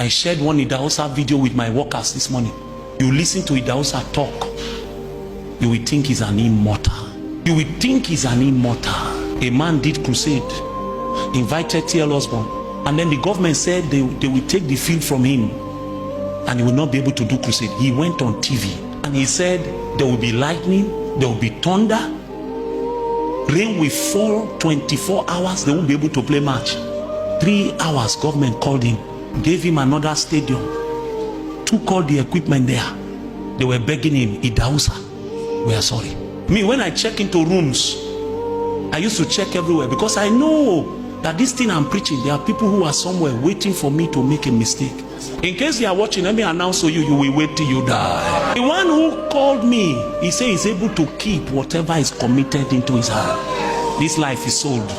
I shared one Idahosa video with my workers this morning. You listen to Idahosa talk, you will think he's an immortal. You will think he's an immortal. A man did crusade, invited T.L. Osborne, and then the government said they will take the field from him and he will not be able to do crusade. He went on TV and he said there will be lightning, there will be thunder, rain will fall 24 hours, they won't be able to play match. 3 hours, government called him, gave him another stadium, took all the equipment there. They were begging him, Idahosa, we are sorry. Me, when I check into rooms, I used to check everywhere because I know that this thing I'm preaching, there are people who are somewhere waiting for me to make a mistake. In case you are watching, let me announce to you, you will wait till you die. The one who called me, he said he's able to keep whatever is committed into his heart. This life is sold.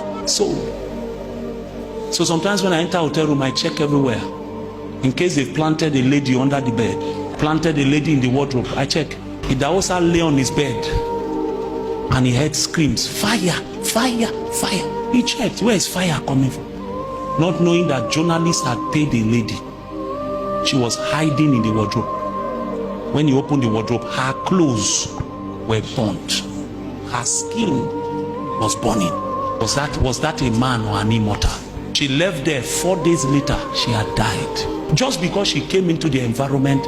So sometimes when I enter a hotel room, I check everywhere. In case they've planted a lady under the bed, planted a lady in the wardrobe, I check. Idahosa lay on his bed and he heard screams, fire, fire, fire. He checked, where is fire coming from? Not knowing that journalists had paid a lady. She was hiding in the wardrobe. When he opened the wardrobe, her clothes were burnt. Her skin was burning. Was that a man or an immortal? She left there. 4 days later, she had died. Just because she came into the environment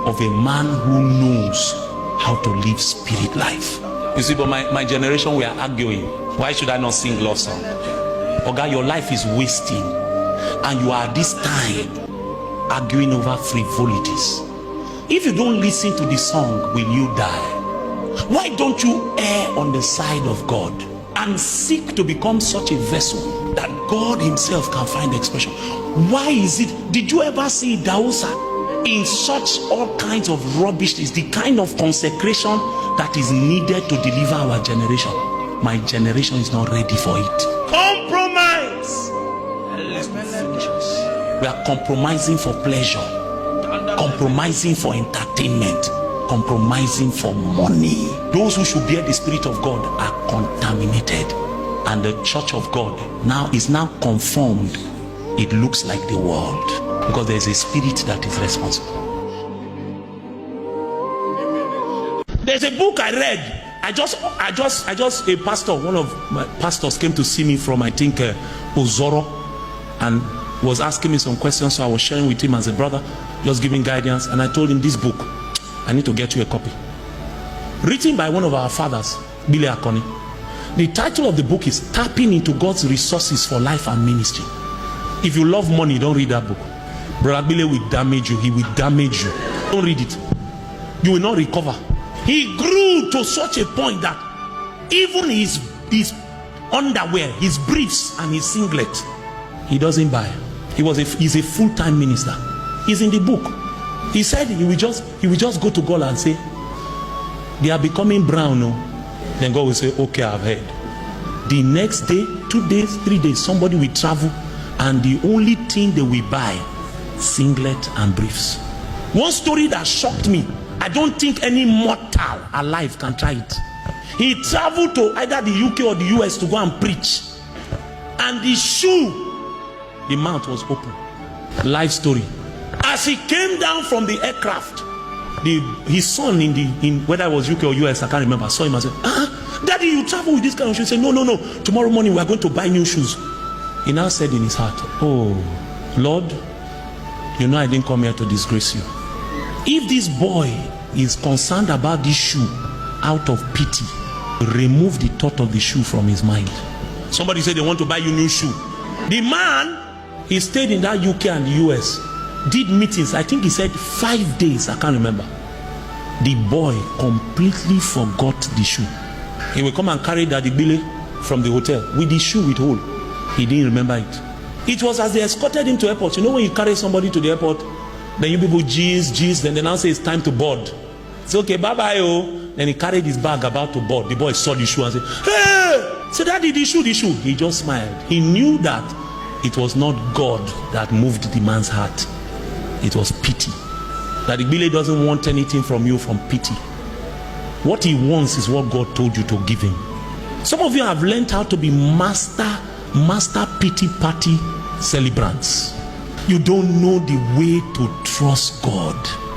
of a man who knows how to live spirit life. You see, but my generation, we are arguing. Why should I not sing love song? Oga, your life is wasting. And you are this time arguing over frivolities. If you don't listen to the song, will you die? Why don't you err on the side of God and seek to become such a vessel that God himself can find expression? Why is it? Did you ever see Idahosa in such all kinds of rubbish? Is the kind of consecration that is needed to deliver our generation. My generation is not ready for it. Compromise. We are compromising for pleasure, compromising for entertainment, compromising for money. Those who should bear the Spirit of God are contaminated, and the church of God is now conformed. It looks like the world because there is a spirit that is responsible. There's a book I read. I just a pastor, one of my pastors came to see me from, I think, Ozoro, and was asking me some questions. So I was sharing with him as a brother, just giving guidance. And I told him, this book, I need to get you a copy. Written by one of our fathers, Gbile Akanni. The title of the book is Tapping into God's Resources for Life and Ministry. If you love money, don't read that book. Brother Gbile will damage you. He will damage you. Don't read it. You will not recover. He grew to such a point that even his underwear, his briefs and his singlet, he doesn't buy. He's a full-time minister. He's in the book. He said he will just go to God and say, they are becoming brown. No? Then God will say, okay, I've heard. The next day, 2 days, 3 days, somebody will travel and the only thing they will buy, singlet and briefs. One story that shocked me, I don't think any mortal alive can try it. He traveled to either the UK or the US to go and preach, and the shoe, the mouth was open. Life story. As he came down from the aircraft, his son in whether it was UK or US, I can't remember, saw him and said, Daddy, you travel with this kind of shoes? He said, no, tomorrow morning we are going to buy new shoes. He now said in his heart, oh Lord, you know I didn't come here to disgrace you. If this boy is concerned about this shoe out of pity, remove the thought of the shoe from his mind. Somebody said they want to buy you new shoe. The man, he stayed in that UK and the US, did meetings. I think he said 5 days, I can't remember. The boy completely forgot the shoe. He will come and carry Daddy Gbile from the hotel with the shoe with hole. He didn't remember it. It was as they escorted him to airport. You know when you carry somebody to the airport, then you people G's, then they now say it's time to board. It's okay, bye-bye, oh. Then he carried his bag about to board. The boy saw the shoe and said, hey! So Daddy, the shoe. He just smiled. He knew that it was not God that moved the man's heart. It was pity. That the Gbile doesn't want anything from you from pity. What he wants is what God told you to give him. Some of you have learned how to be master pity party celebrants. You don't know the way to trust God.